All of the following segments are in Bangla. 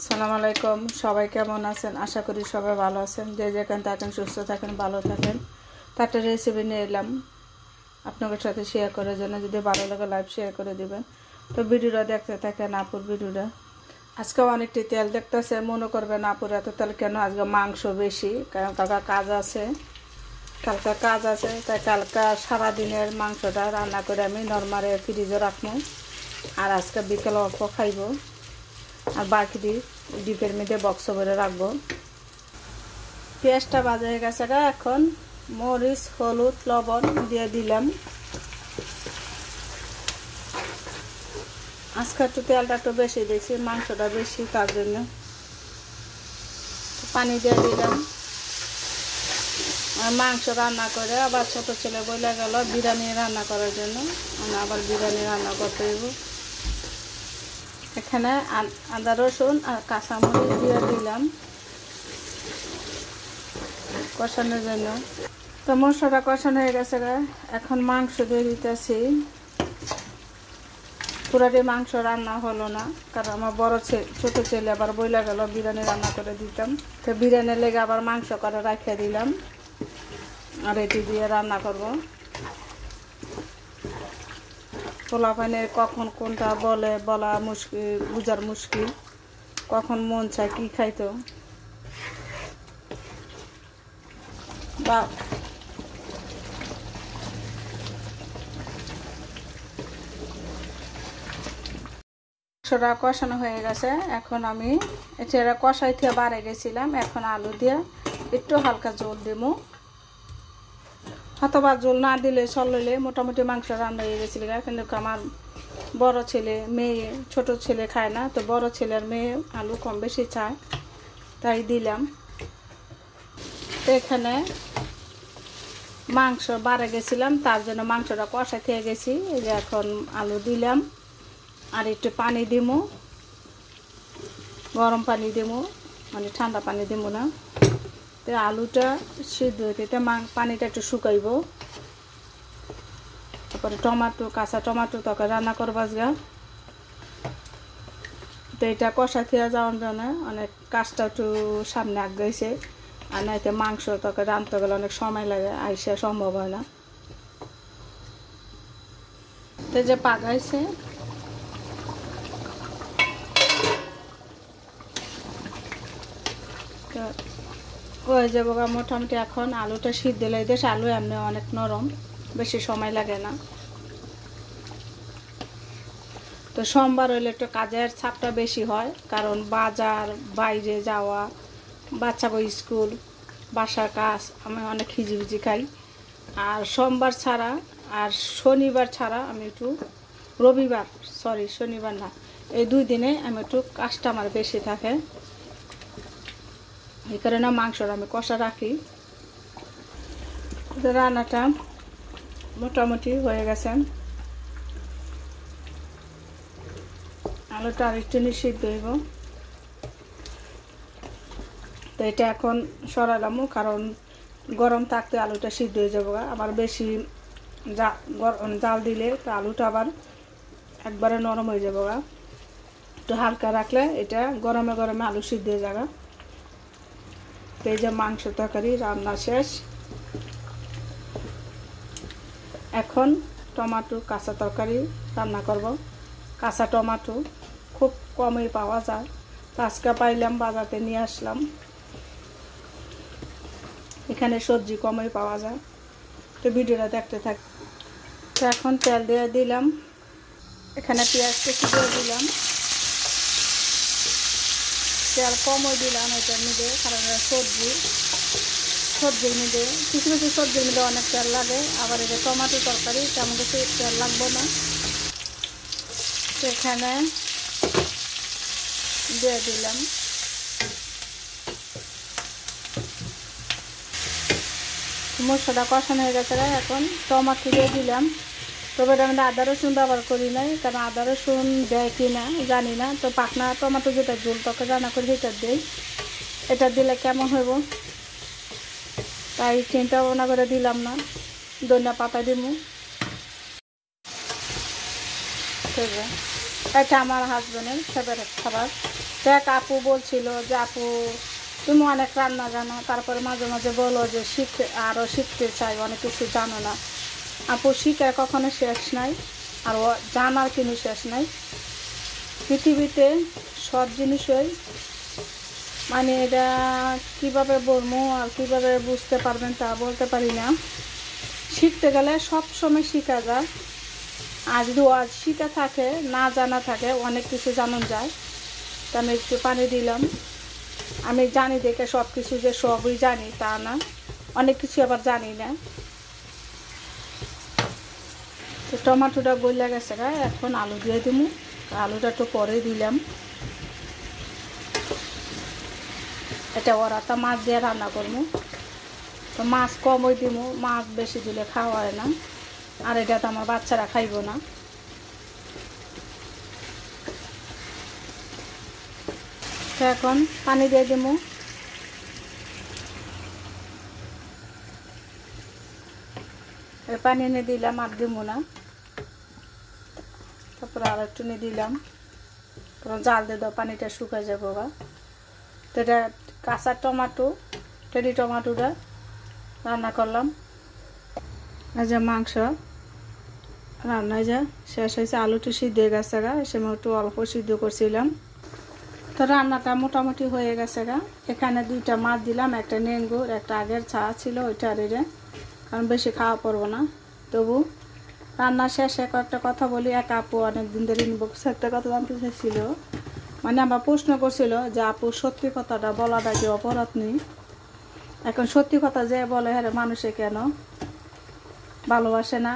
আসসালামু আলাইকুম। সবাই কেমন আছেন? আশা করি সবাই ভালো আছেন। যে যেখানে থাকেন সুস্থ থাকেন, ভালো থাকেন। তারটা রেসিপি নিয়ে এলাম আপনাদের সাথে শেয়ার করার জন্য। যদি ভালো লাগে লাইভ শেয়ার করে দিবেন। তো ভিডিওটা দেখতে থাকেন আপুর ভিডিওটা। আজকে অনেকটি তেল দেখতেছে, মনে করবেন আপুর এত তেল কেন? আজকে মাংস বেশি, কারণ কালকে কাজ আছে। তাই কালকে সারাদিনের মাংসটা রান্না করে আমি নরমালে ফ্রিজে রাখবো। আর আজকে বিকেল অল্প খাইব, আর বাকি ডিপের মধ্যে বক্স ভরে রাখবো। পেঁয়াজটা ভাজা হয়ে গেছে, এখন মরিচ, হলুদ, লবণ দিয়ে দিলাম। আজকে একটু তেলটা একটু বেশি দিয়েছি, মাংসটা বেশি, তার জন্য পানি দিয়ে দিলাম। আর মাংস রান্না করে আবার ছোট ছেলে বলে গেল বিরিয়ানি রান্না করার জন্য, আমি আবার বিরিয়ানি রান্না করতে দেবো। এখানে আদা রসুন আর কাঁচামরিচ দিয়ে দিলাম কষানোর জন্য। তো মশলাটা কষানো হয়ে গেছে, এখন মাংস দিয়ে দিতেছি। পুরাটি মাংস রান্না হলো না, কারণ আমার ছোট ছেলে আবার বইলা গেল বিরিয়ানি রান্না করে দিতাম। তো বিরিয়ানি লেগে আবার মাংস করে রাখিয়ে দিলাম, আর এটি দিয়ে রান্না করব। পোলাপানের কখন কোনটা বলা মুশকিল, বুঝার মুশকিল, কখন মন চায় কি খাইতো। বা মাংসটা কষানো হয়ে গেছে, এখন আমি এটা কষাই থেকে বাড়ে গেছিলাম। এখন আলু দিয়ে একটু হালকা জল দেবো, অথবা জল না দিলে চললে। মোটামুটি মাংস রান্না হয়ে গেছিল, কিন্তু আমার বড় ছেলে মেয়ে, ছোট ছেলে খায় না, তো বড় ছেলের মেয়ে আলু কম বেশি চায়, তাই দিলাম। তো এখানে মাংস বাড়ে গেছিলাম, তার জন্য মাংসটা কষাই থেকে গেছি। এই যে এখন আলু দিলাম, আর একটু পানি দিব, গরম পানি দেব, মানে ঠান্ডা পানি দেবো না। তো আলুটা সিদ্ধ হইতে পানিটা একটু শুকাইব। তারপরে কাঁচা টমেটো তখন রান্না করবো আজকে। তো এটা কষা খেয়ে যাওয়ার জন্য অনেক কাজটা একটু সামনে আগাইছে, আর নাইতে মাংস তখন রাঁধতে গেলে অনেক সময় লাগে, আইসা সম্ভব হয় না। তো যে পাকাইছে, তো হয়ে যাবো মোটামুটি। এখন আলুটা সিদ্ধ লাগে, আলু এমনি অনেক নরম, বেশি সময় লাগে না। তো সোমবার হইলে একটু কাজের চাপটা বেশি হয়, কারণ বাজার, বাইরে যাওয়া, বাচ্চা স্কুল, বাসার কাজ, আমি অনেক খিজিবিজি খাই। আর সোমবার ছাড়া আর শনিবার ছাড়া আমি একটু শনিবার না, এই 2 দিনে আমি একটু কাস্টমার বেশি থাকে, এই কারণে মাংসটা আমি কষা রাখি। রান্নাটা মোটামুটি হয়ে গেছে, আলুটা আর একটু সিদ্ধ হইব। তো এটা এখন সরালাম, কারণ গরম থাকতে আলুটা সিদ্ধ হয়ে যাবো। আবার বেশি জাল দিলে তো আলুটা আবার একবারে নরম হয়ে যাবো। একটু হালকা রাখলে এটা গরমে গরমে আলু সিদ্ধ হয়ে যাবে। তো এই যে মাংস তরকারি রান্না শেষ। এখন টমেটো কাঁচা তরকারি রান্না করব। কাঁচা টমেটো খুব কমই পাওয়া যায়, তো আজকে পাইলাম, বাজারে নিয়ে আসলাম। এখানে সবজি কমই পাওয়া যায়, তো ভিডিওটা দেখতে থাক। তো এখন তেল দিয়ে দিলাম, এখানে পেঁয়াজ কুচি দিয়ে দিলাম, তেল কমই দিলাম এটার মধ্যে, কারণ সবজির মধ্যে কিছু কিছু সবজির মধ্যে অনেক তেল লাগে। আবার এটা টমেটো তরকারি, তেমন কিছু তেল লাগবে না। এখানে দিয়ে দিলাম মশলাটা কষানো হয়ে গেছে, এখন টমেটো দিয়ে দিলাম। তবে এটা আমি আদা রসুন ব্যবহার করি নাই, কারণ আদা রসুন দেয় কি না জানি না। তো পাকনা টমেটো যেটা ঝোল তখন রান্না করি সেটা দিই, এটা দিলে কেমন হইব, তাই চিন্তা ভাবনা করে দিলাম না। ধনিয়া পাতা দিব, এটা আমার হাজবেন্ডের ফেভারিট খাবার। তো এক আপু বলছিল যে আপু তুমি অনেক রান্না জানো, তারপরে মাঝে মাঝে বলো যে আরও শিখতে চাই, অনেক কিছু জানো না। আপু শিখে কখনো শেষ নাই, আর জানার কিন্তু শেষ নাই। পৃথিবীতে সব জিনিসই মানে এটা কীভাবে বলবো আর কীভাবে বুঝতে পারবেন তা বলতে পারি না। শিখতে গেলে সব সময় শেখা যায়, আর যদি শিখা থাকে না জানা থাকে অনেক কিছু জানা যায়। তো আমি একটু পানি দিলাম। আমি জানি দেখে সব কিছু যে সবই জানি তা না, অনেক কিছু আবার জানি না। তো টমাটোটা গলে গেছে গা, এখন আলু দিয়ে দিব। আলুটা একটু পরে দিলাম। এটা ওরাটা মাছ দিয়ে রান্না করবো, তো মাছ কমই দিব, মাছ বেশি দিলে খাওয়া হয় না, আর এটা তো আমার বাচ্চারা খাইব না। তো এখন পানি দিয়ে দিব। পানি এনে দিলাম, আর দিব না। তারপরে আর একটু নিয়ে দিলাম, কারণ জাল দিয়ে দাও পানিটা শুকায় যাবো বা। তো এটা কাঁচা টমাটো, টেরি টমাটোটা রান্না করলাম। এই যে মাংস রান্না যা শেষ হয়েছে, আলুটা সিদ্ধ হয়ে গেছে গা, সে একটু অল্প সিদ্ধ করছিলাম। তো রান্নাটা মোটামুটি হয়ে গেছে গা। এখানে 2টা মাছ দিলাম, একটা নেনগুর, একটা আগের ছা ছিল ওইটা রে, কারণ বেশি খাওয়া পড়বো না। তবু রান্না শেষে কয়েকটা কথা বলি। এক আপু অনেকদিন ধরে ইনবক্সে একটা কথা জানতে চাইছিল, মানে আমার প্রশ্ন করছিল যে আপু সত্যি কথাটা বলাটা কি অপরাধ নেই? এখন সত্যি কথা যে বলে হ্যাঁ মানুষে কেন ভালোবাসে না,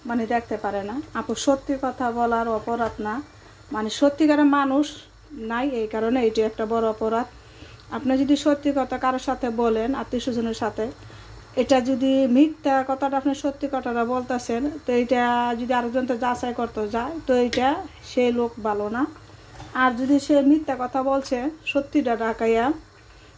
মানে দেখতে পারে না। আপু সত্যি কথা বলার অপরাধ না, মানে সত্যিকারের মানুষ নাই, এই কারণে এটি একটা বড় অপরাধ। আপনি যদি সত্যি কথা কারোর সাথে বলেন, আত্মীয় স্বজনের সাথে, এটা যদি মিথ্যা কথাটা আপনি সত্যি কথাটা বলতেছেন, তো এটা যদি আরেকজনটা যাচাই করতে যায়, তো এটা সেই লোক ভালো না। আর যদি সে মিথ্যা কথা বলছে সত্যিটা ঢাকাইয়া,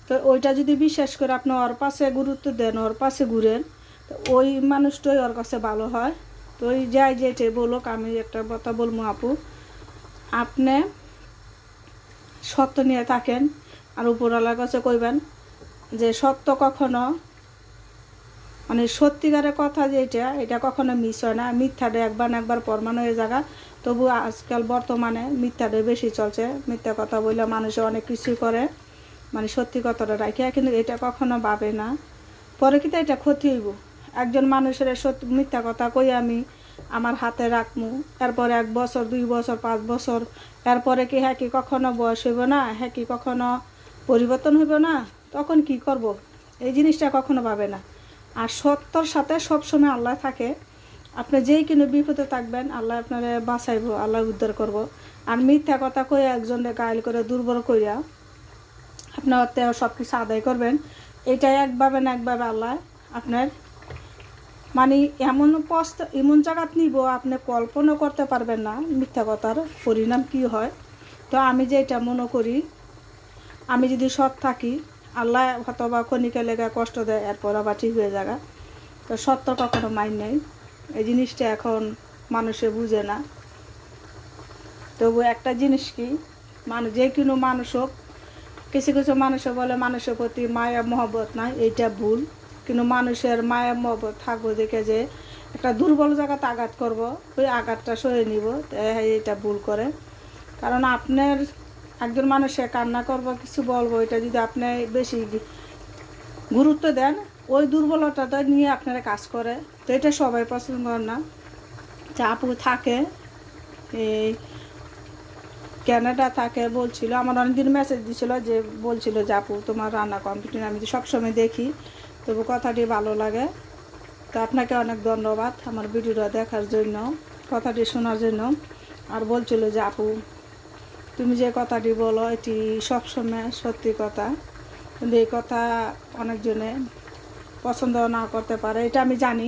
তো ওইটা যদি বিশ্বাস করে আপনি ওর পাশে গুরুত্ব দেন, ওর পাশে ঘুরেন, তো ওই মানুষটাই ওর কাছে ভালো হয়। তো ওই যাই যেটাই বলুক, আমি একটা কথা বলবো আপু, আপনি সত্য নিয়ে থাকেন, আর উপরওয়ালার কাছে কইবেন যে সত্য কখনো, মানে সত্যিকারের কথা যেটা এটা কখনো মিস হয় না। মিথ্যাটা একবার না একবার প্রমাণ হয়ে জায়গা। তবু আজকাল বর্তমানে মিথ্যাটা বেশি চলছে, মিথ্যা কথা বললে মানুষে অনেক কিছুই করে, মানে সত্যি কথাটা রাখিয়া কিন্তু এটা কখনো ভাবে না পরে কিন্তু এটা ক্ষতি হইব। একজন মানুষের সত্যি মিথ্যা কথা কই আমি আমার হাতে রাখমু, এরপরে 1 বছর 2 বছর 5 বছর, এরপরে কি হ্যাঁ কি কখনো বয়স হইব না, হ্যাঁ কি কখনো পরিবর্তন হইব না, তখন কি করব? এই জিনিসটা কখনো ভাবে না। আর সত্যর সাথে সবসময় আল্লাহ থাকে। আপনি যেই কিনো বিপদে থাকবেন, আল্লাহ আপনারে বাঁচাইব, আল্লাহ উদ্ধার করব। আর মিথ্যা কথা কই একজনকে গাইল করে দুর্বল কইরা আপনার সব কিছু আদায় করবেন, এটা একভাবে না একভাবে আল্লাহ আপনার মানে এমন জায়গাত নিব আপনি কল্পনা করতে পারবেন না মিথ্যা কথার পরিণাম কি হয়। তো আমি যেটা মনে করি, আমি যদি সৎ থাকি, আল্লাহ হয়তো বা ক্ষণিকে লেগে কষ্ট দেয়, এরপর আবার ঠিক হয়ে যাগা। তো সত্য কখনো মাইন নেই, এই জিনিসটা এখন মানুষে বুঝে না। তবু একটা জিনিস কি, মানুষ যে কোনো মানুষ হোক, কিছু কিছু মানুষে বলে মানুষের প্রতি মায়া মহব্বত নাই, এইটা ভুল। কিন্তু মানুষের মায়া মহব্বত থাকবো দেখে যে একটা দুর্বল জায়গাতে আঘাত করব, ওই আঘাতটা সহে নিব, এটা ভুল করে। কারণ আপনার একজন মানুষে কান্না করবো, কিছু বলবো, এটা যদি আপনি বেশি গুরুত্ব দেন, ওই দুর্বলতাটা নিয়ে আপনারা কাজ করে। তো এটা সবাই পছন্দ করেন না। যে আপু থাকে এই ক্যানাডা থাকে, বলছিল আমার অনেকদিন মেসেজ দিছিল, যে বলছিল যে আপু তোমার রান্না কম্পিউটার আমি তো সবসময় দেখি, তবু কথাটি ভালো লাগে। তো আপনাকে অনেক ধন্যবাদ আমার ভিডিওটা দেখার জন্য, কথাটি শোনার জন্য। আর বলছিল যে আপু তুমি যে কথাটি বলো এটি সবসময় সত্যি কথা, কিন্তু এই কথা অনেকজনে পছন্দ না করতে পারে, এটা আমি জানি।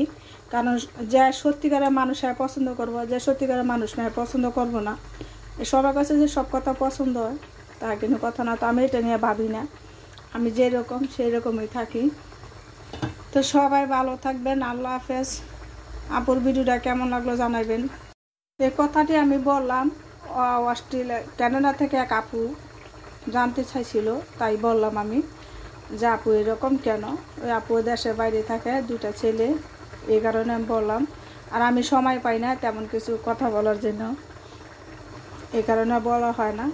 কারণ যে সত্যিকারের মানুষ হয় পছন্দ করবো, যে সত্যিকারের মানুষ নয় পছন্দ করবো না। সবার কাছে যে সব কথা পছন্দ হয় তা কিন্তু কথা না। তো আমি এটা নিয়ে ভাবি না, আমি যেরকম সেই রকমই থাকি। তো সবাই ভালো থাকবেন, আল্লাহ হাফেজ। আপুর ভিডিওটা কেমন লাগলো জানাবেন। এই কথাটি আমি বললাম অস্ট্রেলিয়া ক্যানাডা থেকে এক আপু জানতে চাইছিল, তাই বললাম আমি যে আপু এরকম কেন। ওই আপু দেশের বাইরে থাকে, 2টা ছেলে, এই কারণে আমি বললাম। আর আমি সময় পাই না তেমন কিছু কথা বলার জন্য, এই কারণে বলা হয় না।